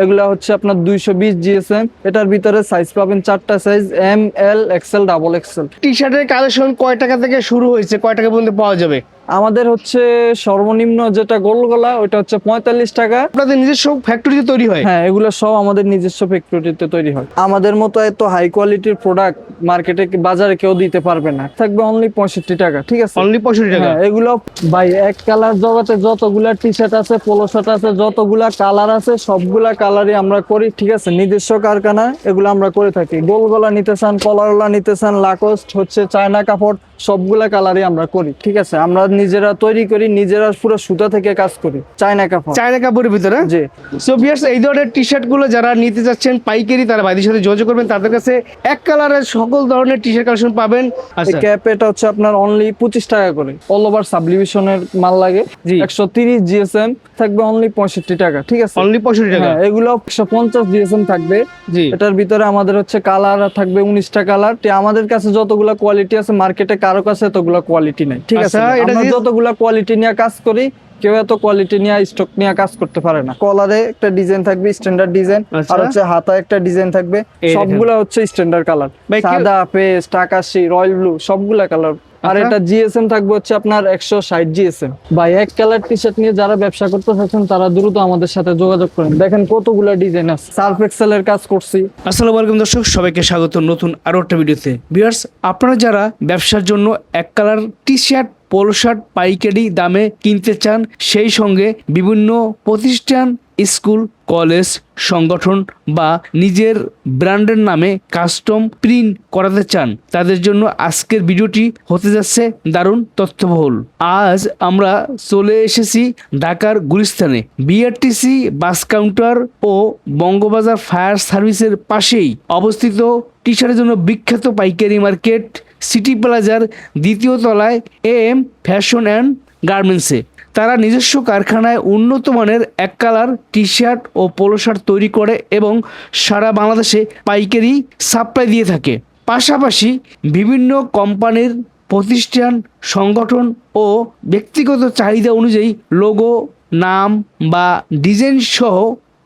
এগুলা হচ্ছে আপনার 220 জিএসএম। এটার ভিতরে সাইজ পাবেন 4টা সাইজ, এম, এল, এক্সেল, ডাবল এক্সেল। টি শার্টের কালেকশন কয় টাকা থেকে শুরু হয়েছে, কয় টাকা পর্যন্ত পাওয়া যাবে? আমাদের হচ্ছে সর্বনিম্ন যেটা গোল গলা ওইটা হচ্ছে 45 টাকা। আপনাদের নিজস্ব ফ্যাক্টরিতে তৈরি হয়? হ্যাঁ, এগুলো সব আমাদের নিজস্ব ফ্যাক্টরিতে তৈরি হয়। আমাদের মতো এত হাই কোয়ালিটির প্রোডাক্ট মার্কেটে বাজারে কেউ দিতে পারবে না। থাকবে অনলি 65 টাকা, ঠিক আছে? অনলি 65 টাকা। হ্যাঁ, এগুলো ভাই এক কালার জগতে যতগুলা টি শার্ট আছে, পোলো শার্ট আছে, যতগুলা কালার আছে সবগুলা কালারই আমরা করি, ঠিক আছে? নিজস্ব কারখানা এগুলো আমরা করে থাকি। গোল গলা নিতে চান, কলারওয়ালা নিতে চান, লাকোস্ট হচ্ছে চায়না কাপড়, সবগুলা কালারই আমরা করি, ঠিক আছে? আমরা নিজেরা তৈরি করি, নিজেরা পুরো সুতা থেকে কাজ করি, চায়না কাপড়। চায়না কাপড়ের ভিতরে? জি। সো ভিউয়ার্স, এই ধরনের টি শার্ট গুলো যারা নিতে যাচ্ছেন পাইকারি, তারা ভাইদের সাথে যোগাযোগ করবেন। তাদের কাছে এক কালারের সকল ধরনের টি শার্ট কালেকশন পাবেন। আচ্ছা, ক্যাপ এটা হচ্ছে আপনার অনলি 25 টাকা করে। অল ওভার সাবলিমেশনের মাল লাগে। জি। 130 জিএসএম থাকবে অনলি 65 টাকা, ঠিক আছে? অনলি 65 টাকা। হ্যাঁ, এগুলো 150 জিএসএম থাকবে। জি। এটার ভিতরে আমাদের হচ্ছে কালার থাকবে 19টা কালার। আমাদের কাছে যতগুলা কোয়ালিটি আছে মার্কেটে কারো কাছে এতগুলা কোয়ালিটি নাই, ঠিক আছে? আচ্ছা, এটা আমরা যতগুলা কোয়ালিটি নিয়ে কাজ করি কেউ এত কোয়ালিটি নিয়ে স্টক নিয়ে কাজ করতে পারে না। কলারে একটা ডিজাইন থাকবে স্ট্যান্ডার্ড ডিজাইন, আচ্ছা। আর হচ্ছে হাতায় একটা ডিজাইন থাকবে। এই সবগুলা হচ্ছে স্ট্যান্ডার্ড কালার, ভাই, সাদা, পেস্ট, আকাশি, রয়্যাল ব্লু, সবগুলা কালার। আর আচ্ছা। এটা জিএসএম থাকবে হচ্ছে আপনার 160 জিএসএম। ভাই এক কালার টি শার্ট নিয়ে যারা ব্যবসা করতে চাচ্ছেন তারা দ্রুত আমাদের সাথে যোগাযোগ করেন। দেখেন কতগুলা ডিজাইন আছে। সার্ফ এক্সেলের কাজ করছি। আসসালামু আলাইকুম দর্শক, সবাইকে স্বাগত নতুন আরো একটা ভিডিওতে। ভিউয়ার্স, আপনারা যারা ব্যবসার জন্য এক colour T shirt, polo shirt পাইকারি দামে কিনতে চান, সেই সঙ্গে বিভিন্ন প্রতিষ্ঠান, স্কুল, কলেজ, সংগঠন বা নিজের ব্র্যান্ডের নামে কাস্টম প্রিন্ট করাতে চান, তাদের জন্য আজকের ভিডিওটি হতে যাচ্ছে দারুণ তথ্যবহুল। আজ আমরা চলে এসেছি ঢাকার গুলিস্তানে, বিআরটিসি বাস কাউন্টার ও বঙ্গবাজার ফায়ার সার্ভিসের পাশেই অবস্থিত টি শার্টের জন্য বিখ্যাত পাইকারি মার্কেট সিটি প্লাজার দ্বিতীয় তলায় এম ফ্যাশন অ্যান্ড গার্মেন্টসে। তারা নিজস্ব কারখানায় উন্নত মানের এক কালার টি শার্ট ও পোলো শার্ট তৈরি করে এবং সারা বাংলাদেশে পাইকারি সাপ্লাই দিয়ে থাকে। পাশাপাশি বিভিন্ন কোম্পানির, প্রতিষ্ঠান, সংগঠন ও ব্যক্তিগত চাহিদা অনুযায়ী লোগো, নাম বা ডিজাইন সহ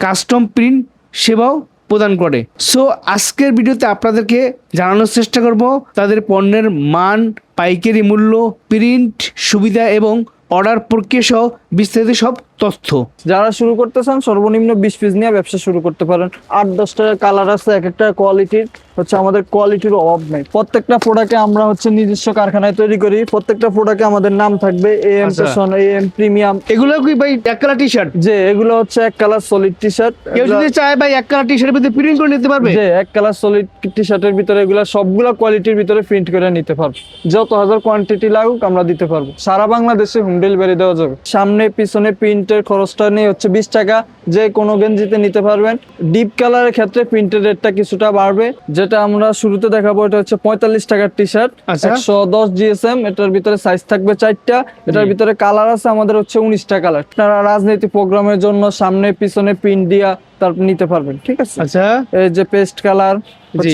কাস্টম প্রিন্ট সেবাও প্রদান করে। সো আজকের ভিডিওতে আপনাদেরকে জানানোর চেষ্টা করব তাদের পণ্যের মান, পাইকারি মূল্য, প্রিন্ট সুবিধা এবং অর্ডার প্রক্রিয়া সহ বিস্তারিত সব তথ্য। যারা শুরু করতে চান সর্বনিম্ন 20 পিস নিয়ে ব্যবসা শুরু করতে পারেন। 8-10টা কালার আছে, এক একটা কোয়ালিটির হচ্ছে আমাদের কোয়ালিটির অভাব নাই। প্রত্যেকটা প্রোডাক্টে আমরা হচ্ছে নিজস্ব কারখানায় তৈরি করি। প্রত্যেকটা প্রোডাক্টে আমাদের নাম থাকবে এএম ফ্যাশন, এএম প্রিমিয়াম। এগুলো কি ভাই এক কালার টি শার্ট? যে এগুলো হচ্ছে এক কালার সলিড টি শার্ট। কেউ যদি চায় ভাই এক কালার টি শার্টের ভিতরে প্রিন্ট করে নিতে পারবে? যে এক কালার সলিড টি শার্টের ভিতরে এগুলা সবগুলা কোয়ালিটির ভিতরে প্রিন্ট করে নিতে পারবো। যত হাজার কোয়ান্টিটি লাগুক আমরা দিতে পারবো। সারা বাংলাদেশে হোম ডেলিভারি দেওয়া যাবে। সামনে পিছনে প্রিন্টের খরচটা নিয়ে হচ্ছে 20 টাকা। যে কোনো গেঞ্জিতে নিতে পারবেন। ডিপ কালারের ক্ষেত্রে প্রিন্টের রেটটা কিছুটা বাড়বে। যেটা আমরা শুরুতে দেখাবো এটা হচ্ছে 45 টাকার টি শার্ট, 110 জিএসএম। এটার ভিতরে সাইজ থাকবে 4টা। এটার ভিতরে কালার আছে আমাদের হচ্ছে 19টা কালার। আপনারা রাজনৈতিক প্রোগ্রামের জন্য সামনে পিছনে প্রিন্ট দিয়া তারপর নিতে পারবেন, ঠিক আছে? আচ্ছা, এই যে পেস্ট কালার,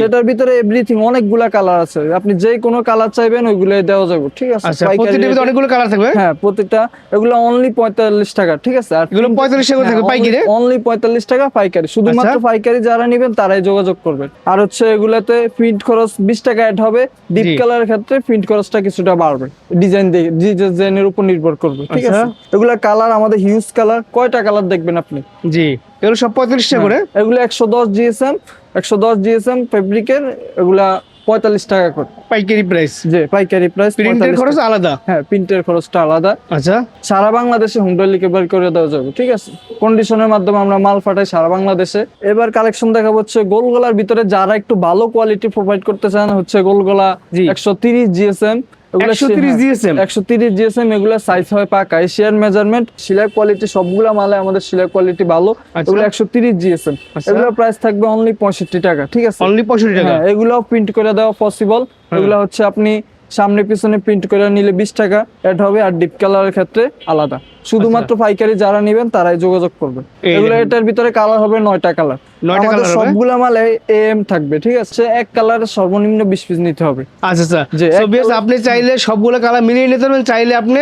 সেটার ভিতরে এভরিথিং অনেকগুলা কালার আছে। আপনি যে কোনো কালার চাইবেন ওইগুলো দেওয়া যাবে, ঠিক আছে? আচ্ছা, প্রত্যেকটার ভিতরে অনেকগুলো কালার থাকবে? হ্যাঁ, প্রত্যেকটা। এগুলো অনলি 45 টাকা, ঠিক আছে? আর এগুলো 45 টাকা থাকবে পাইকারি? অনলি 45 টাকা পাইকারি। শুধুমাত্র পাইকারি যারা নেবেন তারাই যোগাযোগ করবেন। আর হচ্ছে এগুলাতে প্রিন্ট খরচ 20 টাকা অ্যাড হবে। ডিপ কালারের ক্ষেত্রে প্রিন্ট খরচটা কিছুটা বাড়বে, ডিজাইনের উপর নির্ভর করবে, ঠিক আছে? এগুলা কালার আমাদের হিউজ কালার। কয়টা কালার দেখবেন আপনি? জি, এগুলো সব 45 টাকা করে। এগুলো 110 জিএসএম, 110 জিএসএম ফেব্রিকের। এগুলা 45 টাকা করে পাইকারি প্রাইস। যে পাইকারি প্রাইস। প্রিন্টের খরচ আলাদা? হ্যাঁ, প্রিন্টের খরচটা আলাদা। আচ্ছা, সারা বাংলাদেশে হোম ডেলিভারি করে দেওয়া যাবে, ঠিক আছে? কন্ডিশনের মাধ্যমে আমরা মাল পাঠাই সারা বাংলাদেশে। এবার কালেকশন দেখাবো হচ্ছে গোলগলার ভিতরে। যারা একটু ভালো কোয়ালিটি প্রোভাইড করতে চান হচ্ছে গোলগলা 130 জিএসএম। 130 জিএসএম? 130 জিএসএম। এগুলা সাইজ হয় পাকা এশিয়ান মেজারমেন্ট। সেলাই কোয়ালিটি সবগুলা মালে আমাদের সেলাই কোয়ালিটি ভালো। এগুলো 130 জিএসএম। এগুলো প্রাইস থাকবে অনলি 65 টাকা, ঠিক আছে? অনলি 65 টাকা। হ্যাঁ, এগুলো প্রিন্ট করে দেওয়া পসিবল। এগুলো হচ্ছে আপনি সামনে পিছনে প্রিন্ট করে নিলে 20 টাকা অ্যাড হবে। আর ডিপ কালারের ক্ষেত্রে আলাদা। শুধুমাত্র পাইকারি যারা নেবেন তারাই যোগাযোগ করবেন। এগুলো এটার ভিতরে কালার হবে 9টা কালার। আমাদের সবগুলা মালে এএম থাকবে, ঠিক আছে? এক কালারের সর্বনিম্ন 20 পিস নিতে হবে। আচ্ছা আচ্ছা, সো বেশ, আপনি চাইলে সবগুলো কালার মিলিয়ে নিতে পারবেন। চাইলে আপনি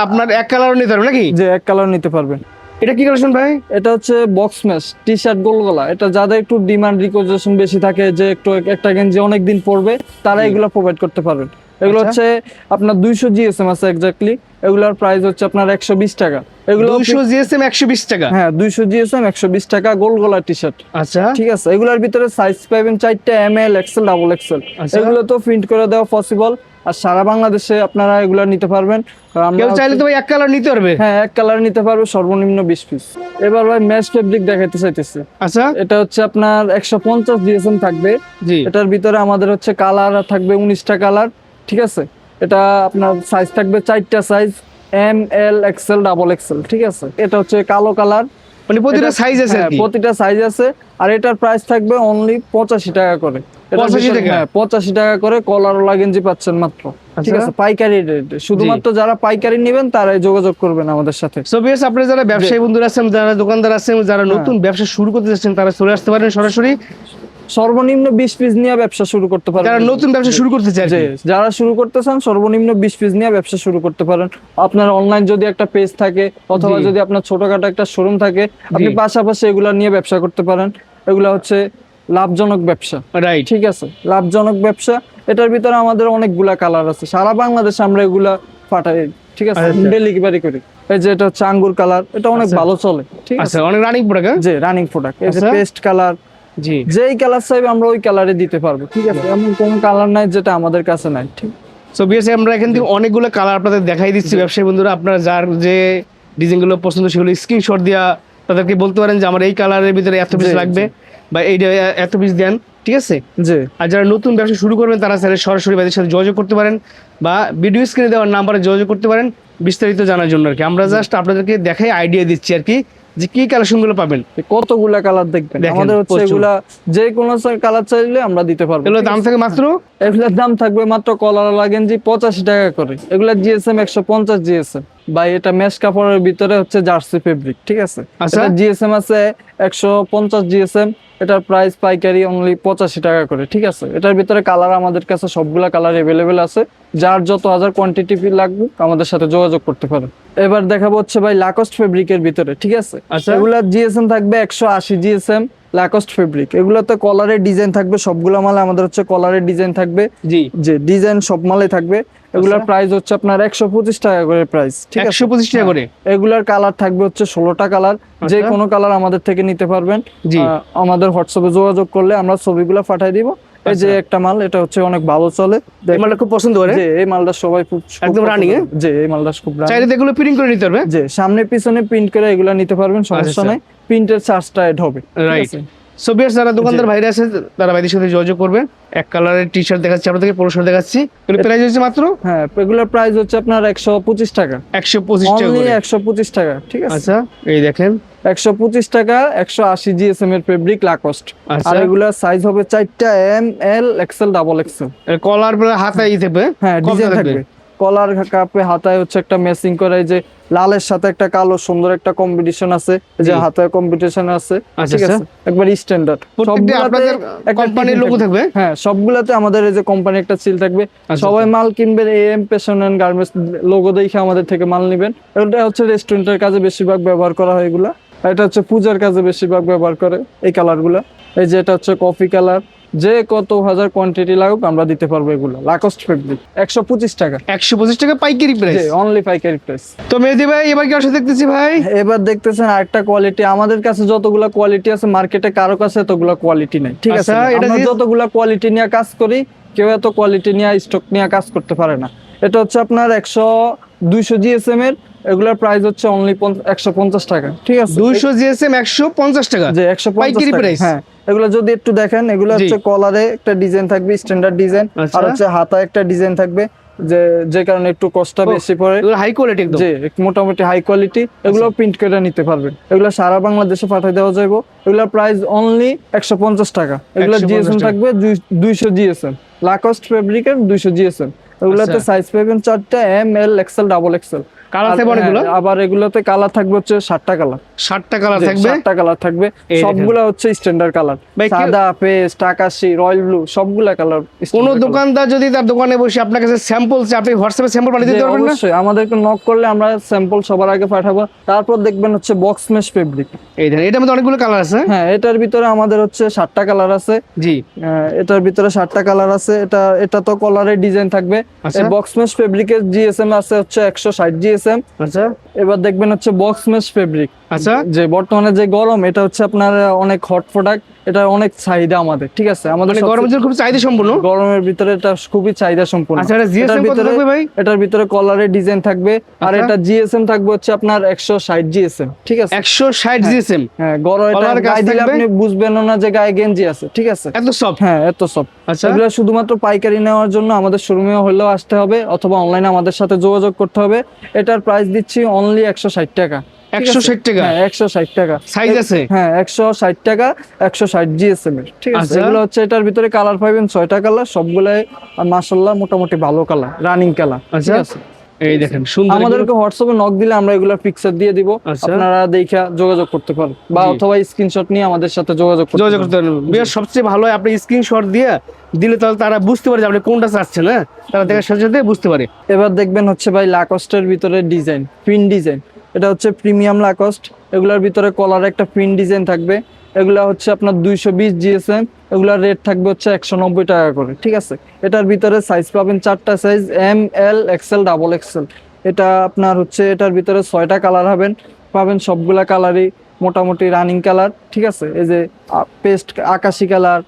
আপনার এক কালারও নিতে পারবেন নাকি? যে এক কালার নিতে পারবেন। এটা কি কালেকশন ভাই? এটা হচ্ছে বক্স ম্যাশ টি শার্ট গোল গলা। এটা যাদের একটু ডিমান্ড রিকোয়েস্টেশন বেশি থাকে, যে একটু একটা গেঞ্জি অনেকদিন পরবে, তারা এগুলো প্রোভাইড করতে পারবেন। এগুলো আচ্ছা। হচ্ছে আপনার 200 জিএসএম আছে এক্স্যাক্টলি। এগুলোর প্রাইস হচ্ছে আপনার 120 টাকা। এগুলো 200 জিএসএম 120 টাকা। হ্যাঁ 200 জিএসএম 120 টাকা গোল গলা টি শার্ট। আচ্ছা ঠিক আছে, এগুলোর ভিতরে সাইজ পাবেন 4টা, ML, XL, ডাবল XL। আচ্ছা। এগুলো তো প্রিন্ট করে দেওয়া পসিবল, আর সারা বাংলাদেশে আপনারা এগুলো নিতে পারবেন। আর আমরা কেউ চাইলে তো ভাই এক কালার নিতে পারবে। হ্যাঁ এক কালার নিতে পারবে, সর্বনিম্ন 20 পিস। এবার ভাই ম্যাচ ফেব্রিক দেখাইতে চাইতেছি। আচ্ছা এটা হচ্ছে আপনার 150 জিএসএম থাকবে। জি এটার ভিতরে আমাদের হচ্ছে কালার থাকবে 19টা কালার। ঠিক আছে, এটা আপনার সাইজ থাকবে 4টা size, ML, XL, double XL। ঠিক আছে, এটা হচ্ছে কালো কালার। মানে প্রতিটা এটা- সাইজ আছে আর হ্যাঁ, কি। প্রতিটা সাইজ আছে। আর এটার প্রাইস থাকবে অনলি 85 টাকা করে। এটার 85 ভিতরে- টাকা? হ্যাঁ 85 টাকা করে কলার গেঞ্জি পাচ্ছেন মাত্র। ঠিক আচ্ছা। আছে, পাইকারি রেট। শুধুমাত্র যারা পাইকারি নেবেন তারাই যোগাযোগ করবেন আমাদের সাথে। সো ভিউয়ার্স, আপনারা যারা ব্যবসায়ী বন্ধুরা আছেন, যারা দোকানদার আছেন, যারা হ্যাঁ। নতুন ব্যবসা শুরু করতে যাচ্ছেন, তারা চলে আসতে পারেন সরাসরি। সর্বনিম্ন 20 পিস নিয়ে ব্যবসা শুরু করতে পারেন। যারা নতুন ব্যবসা শুরু করতে চায় আর জি, কি। যারা শুরু করতে চান সর্বনিম্ন 20 পিস নিয়ে ব্যবসা শুরু করতে পারেন। আপনার অনলাইন যদি একটা পেজ থাকে, অথবা জি। যদি আপনার ছোটখাটো একটা শোরুম থাকে, আপনি জি। পাশাপাশি এগুলা নিয়ে ব্যবসা করতে পারেন। এগুলা হচ্ছে লাভজনক ব্যবসা। রাইট। ঠিক আছে, লাভজনক ব্যবসা। এটার ভিতরে আমাদের অনেকগুলা কালার আছে, সারা বাংলাদেশে আমরা এগুলা পাঠাই। ঠিক আছে, আচ্ছা। ডেলিভারি করি। এই যে এটা হচ্ছে আঙ্গুর কালার, এটা অনেক আচ্ছা। ভালো চলে। ঠিক আছে, আচ্ছা, অনেক রানিং প্রোডাক্ট। যে রানিং প্রোডাক্ট। এই যে আচ্ছা। পেস্ট কালার, জি যেই কালার চাইবে আমরা ওই কালারে দিতে পারবো। ঠিক আছে, এমন কোন কালার নাই যেটা আমাদের কাছে নাই। ঠিক সো ভিউয়ার্স, আমরা এখান থেকে অনেকগুলো কালার আপনাদের দেখাই দিচ্ছি ব্যবসায়ী বন্ধুরা। আপনারা যার যে ডিজাইনগুলো পছন্দ সেগুলো স্ক্রিনশট দিয়া তাদেরকে বলতে পারেন যে আমার এই কালারের ভিতরে এত পিস জি, লাগবে, বা এইটা এত পিস দেন। ঠিক আছে, জি আর যারা নতুন ব্যবসা শুরু করবেন তারা চাইলে সরাসরি ভাইদের সাথে যোগাযোগ করতে পারেন, বা ভিডিও স্ক্রিনে দেওয়ার নাম্বারে যোগাযোগ করতে পারেন বিস্তারিত জানার জন্য আর কি। আমরা জাস্ট আপনাদেরকে দেখাই আইডিয়া দিচ্ছি আর কি, যে কি কালেকশনগুলো পাবেন। কতগুলা কালার দেখবেন, দেখেন, আমাদের হচ্ছে প্রচুর। এগুলা যে কোনো কালার চাইলে আমরা দিতে পারবো। এগুলো দাম থাকে মাত্র এগুলোর দাম থাকবে মাত্র কলার গেঞ্জি 85 টাকা করে। এগুলা জিএসএম 150 জিএসএম। ভাই এটা মেশ কাপড়ের ভিতরে হচ্ছে জার্সি ফেব্রিক। ঠিক আছে, আচ্ছা। এটা জিএসএম আছে 150 জিএসএম। এটার প্রাইস পাইকারি অনলি 85 টাকা করে। ঠিক আছে, এটার ভিতরে কালার আমাদের কাছে সবগুলা কালার अवेलेबल আছে। যার যত হাজার কোয়ান্টিটি লাগবে আমাদের সাথে যোগাযোগ করতে পারেন। এবার দেখাবো হচ্ছে ভাই লাকস্ট ফেব্রিকের ভিতরে। ঠিক আছে, আচ্ছা। এগুলা জিএসএম থাকবে 180 জিএসএম লাকস্ট ফেব্রিক। এগুলোতে কলারের ডিজাইন থাকবে, সবগুলো মালে আমাদের হচ্ছে কলারের ডিজাইন থাকবে। জি যে ডিজাইন সব মালে থাকবে। এগুলার প্রাইস হচ্ছে আপনার 125 টাকা করে প্রাইস। ঠিক আছে, 125 টাকা করে। এগুলার কালার থাকবে হচ্ছে 16টা কালার। যে আচ্ছা। কোনো কালার আমাদের থেকে নিতে পারবেন। জি। আমাদের হোয়াটসঅ্যাপে যোগাযোগ করলে আমরা ছবিগুলো পাঠিয়ে দিব। এই যে আচ্ছা। একটা মাল, এটা হচ্ছে অনেক ভালো চলে। এই মালটা খুব পছন্দ করে। যে এই মালটা সবাই খুব একদম running, পছন্দ করে। যে এই মালটা খুব running। চাইলে তো এগুলো প্রিন্ট করে নিতে পারবে। যে সামনে পিছনে প্রিন্ট করে এগুলা নিতে পারবেন, সমস্যা আচ্ছা। নাই। প্রিন্টের চার্জটা এড হবে। ঠিক রাইট। আছে? সো ভিউয়ার্স, যারা দোকানদার ভাইরা আছে তারা ভাইদের সাথে যোগাযোগ করবেন। এক কালারের টি শার্ট দেখাচ্ছি আপনাদেরকে, পোলো শার্ট দেখাচ্ছি। এগুলো প্রাইস হচ্ছে মাত্র হ্যাঁ, এগুলোর প্রাইস হচ্ছে আপনার 125 টাকা। 125 টাকা অনলি করে। 125 টাকা। ঠিক আছে, আচ্ছা, এই দেখেন। 125 টাকা 180 জিএসএম এর ফেব্রিক লাকস্ট। আচ্ছা। আর এগুলা সাইজ হবে 4টা, ML, XL, ডাবল XL। এর কলার পরে হাতায় থাকবে। হ্যাঁ, ডিজাইন থাকবে। কলার কাপে হাতায় হচ্ছে একটা ম্যাচিং করে, এই যে লালের সাথে একটা কালো সুন্দর একটা কম্বিনেশন আছে। এই যে জি। হাতায় কম্পিটিশন আছে। আচ্ছা, ঠিক আছে, একবার স্ট্যান্ডার্ড। প্রত্যেকটা আপনাদের কোম্পানির লোগো থাকবে। হ্যাঁ, সবগুলাতে আমাদের এই যে কোম্পানি একটা সিল থাকবে। আচ্ছা, সবাই মাল কিনবেন AM fashion and garments logo দেখে আমাদের থেকে মাল নেবেন। এটা হচ্ছে রেস্টুরেন্টের কাজে বেশিরভাগ ব্যবহার করা হয় এগুলা। আর এটা হচ্ছে পূজার কাজে বেশিরভাগ ব্যবহার করে এই কালারগুলা। এই যে এটা হচ্ছে কফি কালার। যে কত হাজার কোয়ান্টিটি লাগুক আমরা দিতে পারবো। এগুলো লাকস্ট ফেব্রিক 125 টাকা। 125 টাকা পাইকারি প্রাইস। যে অনলি পাইকারি প্রাইস। তো মেহেদি ভাই, এবার কি আসলে দেখতেছি ভাই? এবার দেখতেছেন আরেকটা কোয়ালিটি। আমাদের কাছে যতগুলা কোয়ালিটি আছে মার্কেটে কারো কাছে এতগুলা কোয়ালিটি নাই। ঠিক আছে, আচ্ছা, এটা আমরা দিয়ে- যতগুলা কোয়ালিটি নিয়ে কাজ করি, কেউ এত কোয়ালিটি নিয়ে স্টক নিয়ে কাজ করতে পারে না। এটা হচ্ছে আপনার 200 জিএসএম এর। এগুলোর প্রাইস হচ্ছে অনলি 150 টাকা। ঠিক আছে, 200 জিএসএম 150 টাকা। যে 150 পাইকারি টাকা। price? হ্যাঁ, এগুলো যদি একটু দেখেন, এগুলো জি। হচ্ছে কলারে একটা ডিজাইন থাকবে, স্ট্যান্ডার্ড ডিজাইন। আচ্ছা। আর হচ্ছে হাতায় একটা ডিজাইন থাকবে, যে কারণে একটু কষ্টটা বেশি পড়ে। এগুলো হাই কোয়ালিটি একদম। যে মোটামুটি হাই কোয়ালিটি। এগুলো প্রিন্ট করে নিতে পারবেন। এগুলো সারা বাংলাদেশে পাঠিয়ে দেওয়া যাবে। এগুলোর প্রাইস অনলি 150 টাকা। এগুলো 150 জিএসএম টাকা। থাকবে 200 জিএসএম। লাকস্ট ফেব্রিকের 200 জিএসএম। এগুলোতে আচ্ছা। সাইজ পাবেন 4টা, ML, XL, double XL। Colour থাকবে অনেকগুলো? আবার এগুলোতে কালার থাকবে হচ্ছে 60টা কালার। 60টা কালার থাকবে। 60টা কালার থাকবে, এই দেখেন। সবগুলা হচ্ছে স্ট্যান্ডার্ড কালার, ভাই, সাদা, পেস্ট, আকাশী, রয়্যাল ব্লু, সবগুলা কালার। কোন দোকানদার যদি তার দোকানে বসে আপনার কাছে স্যাম্পল চাই, আপনি হোয়াটসঅ্যাপে স্যাম্পল পাঠিয়ে দিতে পারবেন না? অবশ্যই, আমাদেরকে নক করলে আমরা স্যাম্পল সবার আগে পাঠাবো। তারপর দেখবেন হচ্ছে বক্স মেশ ফেব্রিক। এই দেখেন, এটার মধ্যে অনেকগুলো কালার আছে। হ্যাঁ, এটার ভিতরে আমাদের হচ্ছে 60টা কালার আছে। জি, এটার ভিতরে 60টা কালার আছে। এটা তো কলারের ডিজাইন থাকবে। আচ্ছা। এই বক্স মেশ ফেব্রিকের জিএসএম আছে হচ্ছে 160 জিএসএম। আচ্ছা এবার দেখবেন হচ্ছে বক্স মেশ ফেব্রিক। আচ্ছা। যে বর্তমানে যে গরম, এটা হচ্ছে আপনার অনেক হট প্রোডাক্ট, এটা অনেক চাহিদা আমাদের, ঠিক আছে? আমাদের মানে গরমের জন্য খুব চাহিদা সম্পূর্ণ। গরমের ভিতরে এটা খুবই চাহিদা সম্পূর্ণ। আচ্ছা, এটা এটার জিএসএম কত ভিতরে থাকবে ভাই? এটার ভিতরে কলারের ডিজাইন থাকবে। আর আচ্ছা। এটা জিএসএম থাকবে হচ্ছে আপনার 160 জিএসএম, ঠিক আছে? 160 জিএসএম। হ্যাঁ, গরম, এটা কলারের কাজ গায়ে দিলে থাকবে? আপনি বুঝবেন না যে গায়ে গেঞ্জি আছে, ঠিক আছে? এত সব। হ্যাঁ, এত সব। আচ্ছা। এগুলো শুধুমাত্র পাইকারি নেওয়ার জন্য আমাদের শোরুমে হলেও আসতে হবে, অথবা অনলাইনে আমাদের সাথে যোগাযোগ করতে হবে। এটার প্রাইস দিচ্ছি অনলি 160 টাকা। 160 টাকা? হ্যাঁ, 160 টাকা। সাইজ আছে? হ্যাঁ, 160 টাকা, 160 জিএসএম এর, ঠিক আছে? আচ্ছা। এগুলো হচ্ছে, এটার ভিতরে কালার পাবেন 6টা কালার, সবগুলাই মাশাআল্লাহ মোটামুটি ভালো কালার, রানিং কালার, আচ্ছা। ঠিক আছে? এই দেখেন, সুন্দর। আমাদেরকে হোয়াটসঅ্যাপে নক দিলে আমরা এগুলো পিকচার দিয়ে দিব, আচ্ছা। আপনারা দেখে যোগাযোগ করতে পারেন, বা জি। অথবা স্ক্রিনশট নিয়ে আমাদের সাথে যোগাযোগ যোগাযোগ করতে পারেন। বিয়ার সবচেয়ে ভালো হয় আপনি স্ক্রিনশট দিয়ে দিলে, তাহলে তারা বুঝতে পারে যে আপনি কোনটা চাচ্ছেন। হ্যাঁ, তারা দেখার সাথে সাথে বুঝতে পারে। এবার দেখবেন হচ্ছে ভাই লাকস্টের ভিতরে ডিজাইন, প্রিন্ট ডিজাইন। এটা হচ্ছে প্রিমিয়াম লাকস্ট। এগুলোর ভিতরে কলার একটা প্রিন্ট ডিজাইন থাকবে। এগুলা হচ্ছে আপনার 220 জিএসএম। এগুলার রেট থাকবে হচ্ছে 190 টাকা করে, ঠিক আছে? এটার ভিতরে সাইজ পাবেন 4টা সাইজ, এম, এল, এক্সেল, ডাবল এক্সেল। এটা আপনার হচ্ছে, এটার ভিতরে 6টা কালার পাবেন, সবগুলা কালারই মোটামুটি রানিং কালার, ঠিক আছে? এই যে পেস্ট আকাশি কালার,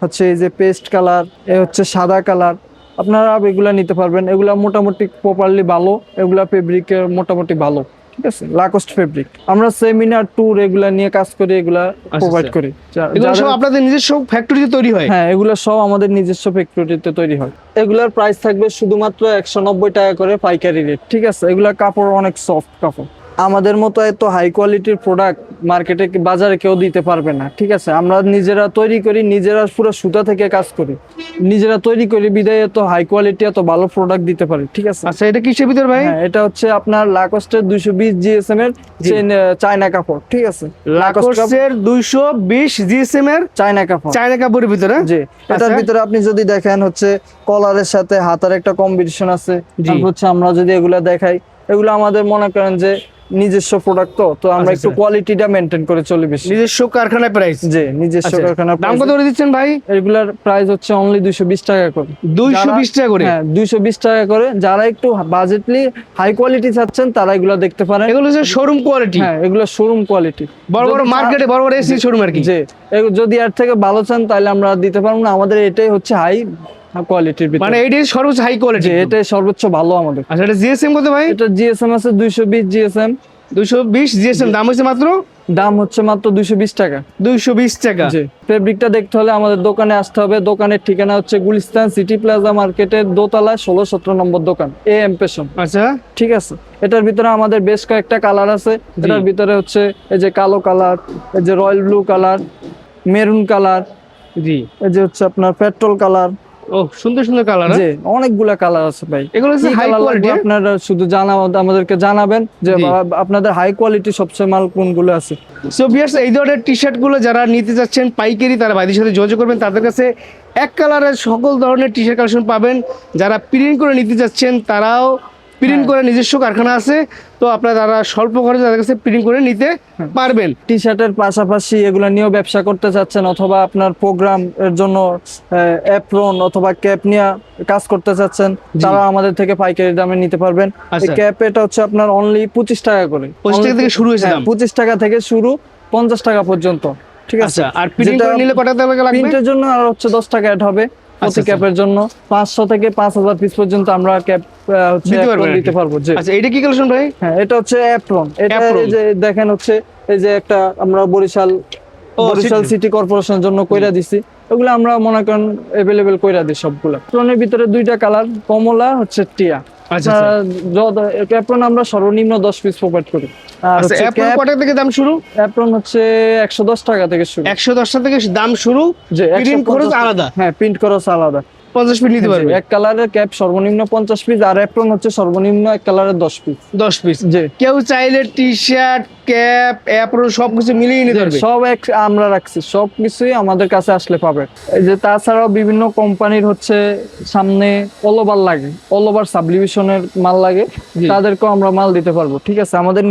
হচ্ছে এই যে পেস্ট কালার, এ হচ্ছে সাদা কালার। আপনারা এগুলা নিতে পারবেন। এগুলা মোটামুটি প্রপারলি ভালো, এগুলা ফেব্রিকের মোটামুটি ভালো, ঠিক আছে? লাকস্ট ফেব্রিক। আমরা সেমিনার ট্যুর এগুলা নিয়ে কাজ করি, এগুলা প্রোভাইড করি। এগুলো সব আপনাদের নিজস্ব ফ্যাক্টরিতে তৈরি হয়? হ্যাঁ, এগুলো সব আমাদের নিজস্ব ফ্যাক্টরিতে তৈরি হয়। এগুলার প্রাইস থাকবে শুধুমাত্র 190 টাকা করে পাইকারি রেট, ঠিক আছে? এগুলা কাপড় অনেক সফট কাপড়। আমাদের মতো এত হাই কোয়ালিটির প্রোডাক্ট মার্কেটে বাজারে কেউ দিতে পারবে না, ঠিক আছে? আমরা নিজেরা তৈরি করি, নিজেরা পুরো সুতা থেকে কাজ করি, নিজেরা তৈরি করি, বিদায় এত হাই কোয়ালিটি এত ভালো প্রোডাক্ট দিতে পারি, ঠিক আছে? আচ্ছা, এটা কিসের ভিতর ভাই? হ্যাঁ, এটা হচ্ছে আপনার লাকস্টের 220 জিএসএম এর চায়না কাপড়, ঠিক আছে? লাকস্টের 220 জিএসএম এর চায়না কাপড়, চায়না কাপড়ের ভিতরে। জি। এটার আচ্ছা। ভিতরে আপনি যদি দেখেন হচ্ছে কলারের সাথে হাতার একটা কম্বিনেশন আছে। জি। তারপর হচ্ছে আমরা যদি এগুলা দেখাই, এগুলো আমাদের মনে করেন যে নিজস্ব প্রোডাক্ট, তো আমরা আচ্ছা, একটু কোয়ালিটিটা মেনটেন করে চলি বেশি। নিজস্ব কারখানায় প্রাইস। জি, নিজস্ব কারখানা। দাম কত করে দিচ্ছেন ভাই? এগুলার প্রাইস হচ্ছে অনলি 220 টাকা করে। 220 টাকা করে? হ্যাঁ, 220 টাকা করে। যারা একটু বাজেটলি হাই কোয়ালিটি চাচ্ছেন তারা এগুলা দেখতে পারেন। এগুলো হচ্ছে শোরুম কোয়ালিটি। হ্যাঁ, এগুলো শোরুম কোয়ালিটি, বড় বড় মার্কেটে, বড় বড় এসি শোরুম আর কি। জি। যদি এর থেকে ভালো চান তাহলে আমরা দিতে পারবো না। আমাদের এটাই হচ্ছে হাই কোয়ালিটির ভিতরে, মানে এইটাই সর্বোচ্চ হাই কোয়ালিটি। যে এটাই সর্বোচ্চ ভালো আমাদের। আচ্ছা, এটা জিএসএম কত ভাই? এটা জিএসএম আছে 220 জিএসএম। 220 জিএসএম, দাম হচ্ছে মাত্র? দাম হচ্ছে মাত্র 220 টাকা। 220 টাকা? জি। ফেব্রিকটা দেখতে হলে আমাদের দোকানে আসতে হবে। দোকানের ঠিকানা হচ্ছে গুলিস্তান সিটি প্লাজা মার্কেটের দোতলায় 16-17 নম্বর দোকান, AM পেশন, আচ্ছা, ঠিক আছে? এটার ভিতরে আমাদের বেশ কয়েকটা কালার আছে। এটার ভিতরে হচ্ছে এই যে কালো কালার, এই যে royal blue colour, maroon colour, জি। এই যে হচ্ছে আপনার পেট্রোল কালার। ও, সুন্দর সুন্দর কালার। জি, অনেকগুলা কালার আছে ভাই। এগুলো হচ্ছে কি হাই colour কোয়ালিটি। লাগবে আপনারা শুধু আমাদেরকে জানাবেন যে জি। আপনাদের হাই কোয়ালিটি সবচেয়ে মাল কোনগুলো আছে। সো ভিউয়ার্স, এই ধরনের টি শার্ট গুলো যারা নিতে যাচ্ছেন পাইকারি, তারা ভাইদের সাথে যোগাযোগ করবেন। তাদের কাছে এক কালারের সকল ধরনের টি শার্ট কালেকশন পাবেন। যারা প্রিন্ট করে নিতে যাচ্ছেন তারাও প্রিন্ট করে নিজস্ব কারখানা আছে, তো আপনারা তারা স্বল্প খরচে তাদের কাছে প্রিন্ট করে নিতে পারবেন। টি শার্টের পাশাপাশি এগুলো নিয়েও ব্যবসা করতে চাচ্ছেন, অথবা আপনার প্রোগ্রাম এর জন্য অ্যাপ্রন অথবা ক্যাপ নিয়ে কাজ করতে চাচ্ছেন, তারা আমাদের থেকে পাইকারি দামে নিতে পারবেন। এই আচ্ছা। ক্যাপ এটা হচ্ছে আপনার অনলি 25 টাকা করে। 25 টাকা থেকে শুরু হয়েছে দাম? 25 টাকা থেকে শুরু, 50 টাকা পর্যন্ত, ঠিক আছে? আচ্ছা, আর প্রিন্ট করে নিলে কত টাকা লাগবে? প্রিন্টের জন্য আর হচ্ছে 10 টাকা অ্যাড হবে প্রতি আচ্ছা। ক্যাপের জন্য। 500 থেকে 5000 পিস পর্যন্ত আমরা ক্যাপ হচ্ছে দিতে পারবো। জি। আচ্ছা, এটা কি কালেকশন ভাই? হ্যাঁ, এটা হচ্ছে অ্যাপ্রন। এটা Apron। এই যে দেখেন হচ্ছে এই যে একটা আমরা বরিশাল সিটি কর্পোরেশনের জন্য কইরা দিছি। ওগুলো আমরা মনে করেন अवेलेबल কইরা দিই সবগুলা। অ্যাপ্রনের ভিতরে দুইটা কালার, কমলা হচ্ছে টিয়া। আচ্ছা, অ্যাপ্রন আমরা সর্বনিম্ন 10 পিস প্রোভাইড করি। আর আচ্ছা, হচ্ছে অ্যাপ্রন কত টাকা থেকে দাম শুরু? অ্যাপ্রন হচ্ছে 110 টাকা থেকে শুরু। 110 টাকা থেকে দাম শুরু। যে প্রিন্ট খরচ আলাদা? হ্যাঁ, প্রিন্ট খরচ আলাদা। 50 পিস নিতে পারবে। এক কালারের ক্যাপ সর্বনিম্ন 50 পিস, আর অ্যাপ্রন হচ্ছে সর্বনিম্ন এক কালারের 10 পিস। 10 পিস। জি, কেউ চাইলে টি শার্ট, ক্যাপ, অ্যাপ্রন সবকিছু মিলিয়ে নিতে পারবে। সব এক আমরা রাখছি, সব কিছুই আমাদের কাছে আসলে পাবে। এই যে তাছাড়াও বিভিন্ন কোম্পানির হচ্ছে সামনে অল ওভার লাগে, অল ওভার সাবলিভিশনের মাল লাগে, জি। তাদেরকেও আমরা মাল দিতে পারবো। ঠিক আছে, আমাদের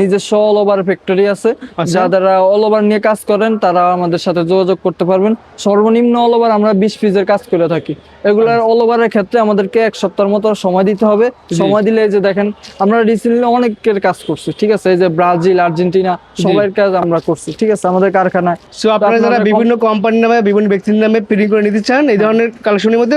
নিজস্ব অল ওভার ফ্যাক্টরি আছে, আচ্ছা। যারা অল ওভার নিয়ে কাজ করেন তারা আমাদের সাথে যোগাযোগ করতে পারবেন। সর্বনিম্ন অল ওভার আমরা 20 পিসের কাজ করে থাকি। এগুলার অল ওভারের ক্ষেত্রে আমাদেরকে এক সপ্তাহের মতো সময় দিতে হবে। সময় দিলে এই যে দেখেন আমরা রিসেন্টলি অনেকের কাজ করছি। ঠিক আছে, এই যে ব্রাজিল, আর্জেন্টিনা সবার কাজ আমরা করছি। ঠিক আছে, আমাদের কারখানায়। সো আপনারা যারা আপনাদের বিভিন্ন কোম্পানির নামে, বিভিন্ন ব্যক্তির নামে প্রিন্ট করে নিতে চান, এই ধরনের কালেকশনের মধ্যে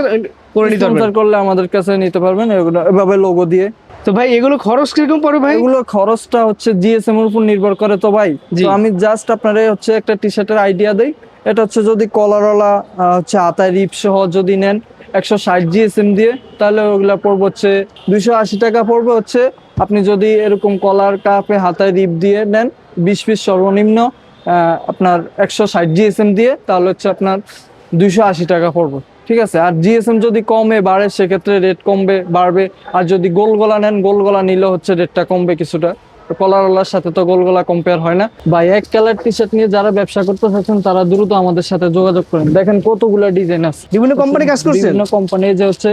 করে নিতে পারবেন। স্পন্সর করলে আমাদের কাছে নিতে পারবেন, এগুলো এভাবে লোগো দিয়ে। তো ভাই এগুলো খরচ কিরকম পড়বে ভাই? এগুলো খরচটা হচ্ছে জিএসএম এর উপর নির্ভর করে তো ভাই। জি। তো আমি জাস্ট আপনারে হচ্ছে একটা টি শার্টের আইডিয়া দেই। এটা হচ্ছে যদি কলারওয়ালা হচ্ছে হাতায় রিপ সহ যদি নেন 160 জিএসএম দিয়ে, তাহলে ওগুলা পড়বে হচ্ছে 280 টাকা পড়বে। হচ্ছে আপনি যদি এরকম কলার কাপে হাতায় রিপ দিয়ে নেন 20 পিস সর্বনিম্ন আপনার 160 জিএসএম দিয়ে, তাহলে হচ্ছে আপনার 280 টাকা পড়বে। ঠিক আছে, আর জিএসএম যদি কমে বাড়ে সেক্ষেত্রে রেট কমবে বাড়বে। আর যদি গোল গলা নেন, গোল গলা নিলে হচ্ছে রেটটা কমবে কিছুটা। কলারওয়ালার সাথে তো গোল গলা কম্পেয়ার হয় না ভাই। এক কালার টি শার্ট নিয়ে যারা ব্যবসা করতে চাচ্ছেন তারা দ্রুত আমাদের সাথে যোগাযোগ করেন। দেখেন কতগুলো ডিজাইন আছে, বিভিন্ন কোম্পানি কাজ করছেন? বিভিন্ন কোম্পানি যে হচ্ছে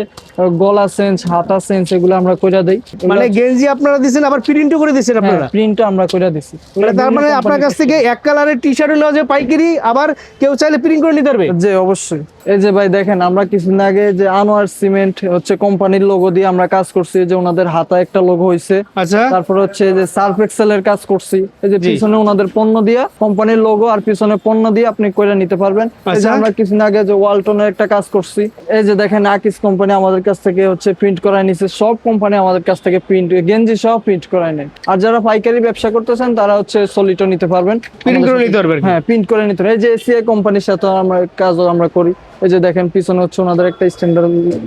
গলা সেন্স, হাতা সেন্স, এগুলো আমরা কইরা দেই। মানে গেঞ্জি আপনারা দিচ্ছেন, আবার প্রিন্টও করে দিচ্ছেন আপনারা? প্রিন্ট আমরা কইরা দিছি। মানে তার মানে আপনার কাছ থেকে এক কালারের টি শার্টও নেওয়া যায় পাইকারি, আবার কেউ চাইলে প্রিন্ট করে নিতে পারবে? জি অবশ্যই। এই যে ভাই দেখেন, আমরা কিছুদিন আগে যে আনোয়ার সিমেন্ট হচ্ছে কোম্পানির লোগো দিয়ে আমরা কাজ করছি, যে ওনাদের হাতা একটা লোগো হইছে। আচ্ছা। তারপর হচ্ছে যে সার্ফ এক্সেল এর কাজ করছি, এই যে জি। পিছনে ওনাদের পণ্য দিয়া কোম্পানির লোগো আর পিছনে পণ্য দিয়ে আপনি কইরা নিতে পারবেন। এই যে আচ্ছা। আমরা কিছুদিন আগে যে ওয়ালটনের একটা কাজ করছি, এই যে দেখেন আকিস কোম্পানি আমাদের কাছ থেকে হচ্ছে প্রিন্ট করায় নিছে। সব কোম্পানি আমাদের কাছ থেকে প্রিন্ট গেঞ্জি সহ প্রিন্ট করায় নেয়। আর যারা পাইকারি ব্যবসা করতেছেন তারা হচ্ছে সলিডও নিতে পারবেন, প্রিন্ট করে নিতে পারবেন। হ্যাঁ প্রিন্ট করে নিতে পারবেন। এই যে এসিআই কোম্পানির সাথে আমরা কাজও আমরা করি। এই যে দেখেন পিছনে হচ্ছে ওনাদের একটা স্ট্যান্ডার্ড